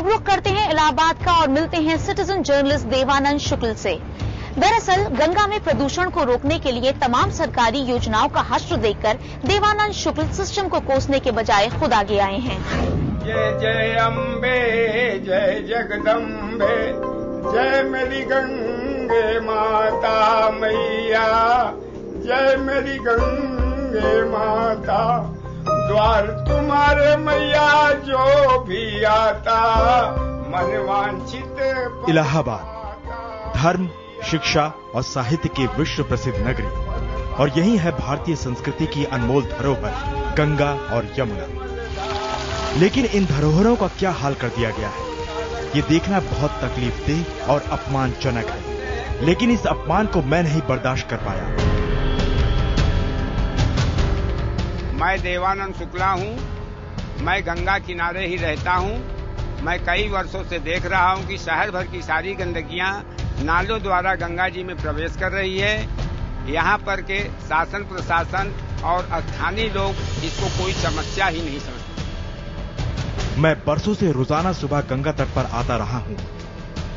अब रुख करते हैं इलाहाबाद का और मिलते हैं सिटीजन जर्नलिस्ट देवानंद शुक्ल से। दरअसल गंगा में प्रदूषण को रोकने के लिए तमाम सरकारी योजनाओं का हश्र देखकर देवानंद शुक्ल सिस्टम को कोसने के बजाय खुद आगे आए हैं। जय जय अम्बे, जय जगदम्बे, जय मेरी गंगे माता मैया, जय मेरी गंगे माता, द्वार तुम्हारे मैया जो भी आता मन वांछित। इलाहाबाद धर्म, शिक्षा और साहित्य की विश्व प्रसिद्ध नगरी और यही है भारतीय संस्कृति की अनमोल धरोहर गंगा और यमुना। लेकिन इन धरोहरों का क्या हाल कर दिया गया है, ये देखना बहुत तकलीफदेह और अपमानजनक है। लेकिन इस अपमान को मैं नहीं बर्दाश्त कर पाया। मैं देवानंद शुक्ला हूँ, मैं गंगा किनारे ही रहता हूँ। मैं कई वर्षों से देख रहा हूँ कि शहर भर की सारी गंदगियाँ नालों द्वारा गंगा जी में प्रवेश कर रही है। यहाँ पर के शासन प्रशासन और स्थानीय लोग इसको कोई समस्या ही नहीं समझते। मैं बरसों से रोजाना सुबह गंगा तट पर आता रहा हूँ।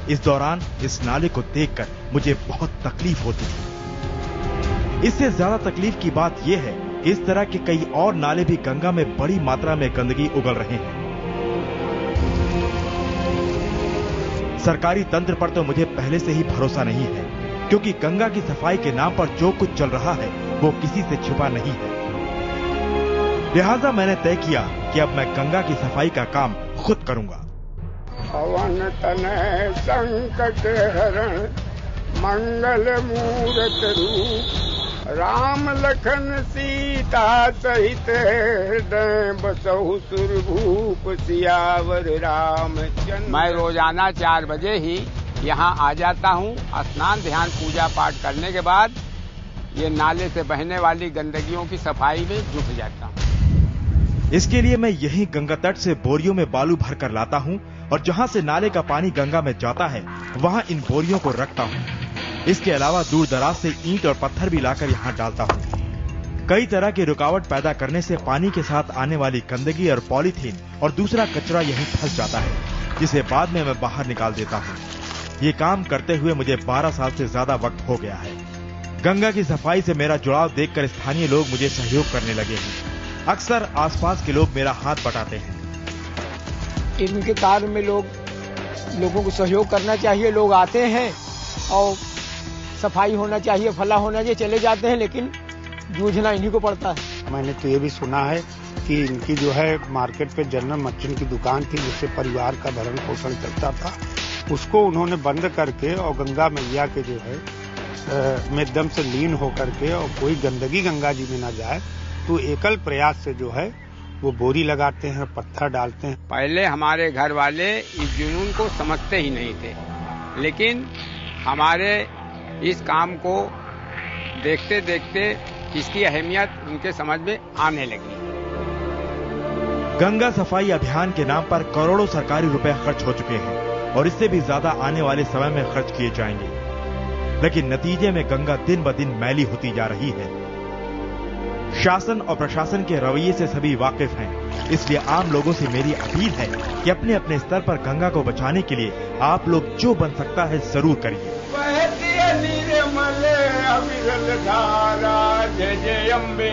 इस दौरान इस नाले को देखकर मुझे बहुत तकलीफ होती थी। इससे ज्यादा तकलीफ की बात यह है कि इस तरह के कई और नाले भी गंगा में बड़ी मात्रा में गंदगी उगल रहे हैं। सरकारी तंत्र पर तो मुझे पहले से ही भरोसा नहीं है, क्योंकि गंगा की सफाई के नाम पर जो कुछ चल रहा है वो किसी से छिपा नहीं है। लिहाजा मैंने तय किया कि अब मैं गंगा की सफाई का काम खुद करूंगा। पवन तनय संकट हरण मंगल मूरत रूप, राम लखन सीता सहित हृदय बसहु सुरभूप, सियावर रामचंद्र। मैं रोजाना 4 बजे ही यहाँ आ जाता हूँ। स्नान ध्यान पूजा पाठ करने के बाद ये नाले से बहने वाली गंदगियों की सफाई में जुट जाता हूँ। इसके लिए मैं यहीं गंगा तट से बोरियों में बालू भर कर लाता हूँ और जहाँ से नाले का पानी गंगा में जाता है वहाँ इन बोरियों को रखता हूँ। इसके अलावा दूर दराज से ईंट और पत्थर भी लाकर यहाँ डालता हूँ। कई तरह की रुकावट पैदा करने से पानी के साथ आने वाली गंदगी और पॉलीथीन और दूसरा कचरा यहीं फंस जाता है, जिसे बाद में मैं बाहर निकाल देता हूँ। ये काम करते हुए मुझे 12 साल से ज्यादा वक्त हो गया है। गंगा की सफाई से मेरा जुड़ाव देखकर स्थानीय लोग मुझे सहयोग करने लगे हैं। अक्सर आसपास के लोग मेरा हाथ बटाते हैं। इनके कार्य में लोगों को सहयोग करना चाहिए। लोग आते हैं और सफाई होना चाहिए, फला होना चाहिए, चले जाते हैं, लेकिन जूझना इन्हीं को पड़ता है। मैंने तो ये भी सुना है कि इनकी जो है मार्केट पे जनरल मर्चेंट की दुकान थी, जिससे परिवार का भरण पोषण चलता था। उसको उन्होंने बंद करके और गंगा मैया के जो है में एकदम से लीन होकर के और कोई गंदगी गंगा जी में न जाए, तो एकल प्रयास से जो है वो बोरी लगाते हैं, पत्थर डालते हैं। पहले हमारे घर वाले इस जुनून को समझते ही नहीं थे, लेकिन हमारे इस काम को देखते देखते इसकी अहमियत उनके समझ में आने लगी। गंगा सफाई अभियान के नाम पर करोड़ों सरकारी रुपए खर्च हो चुके हैं और इससे भी ज्यादा आने वाले समय में खर्च किए जाएंगे, लेकिन नतीजे में गंगा दिन ब दिन मैली होती जा रही है। शासन और प्रशासन के रवैये से सभी वाकिफ हैं, इसलिए आम लोगों से मेरी अपील है कि अपने अपने स्तर पर गंगा को बचाने के लिए आप लोग जो बन सकता है जरूर करिए। जय जय अम्बे,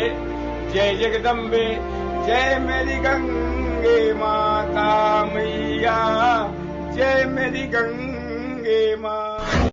जय जगदम्बे, जय मेरी गंगे माता मैया, जय मेरी गंगे माँ।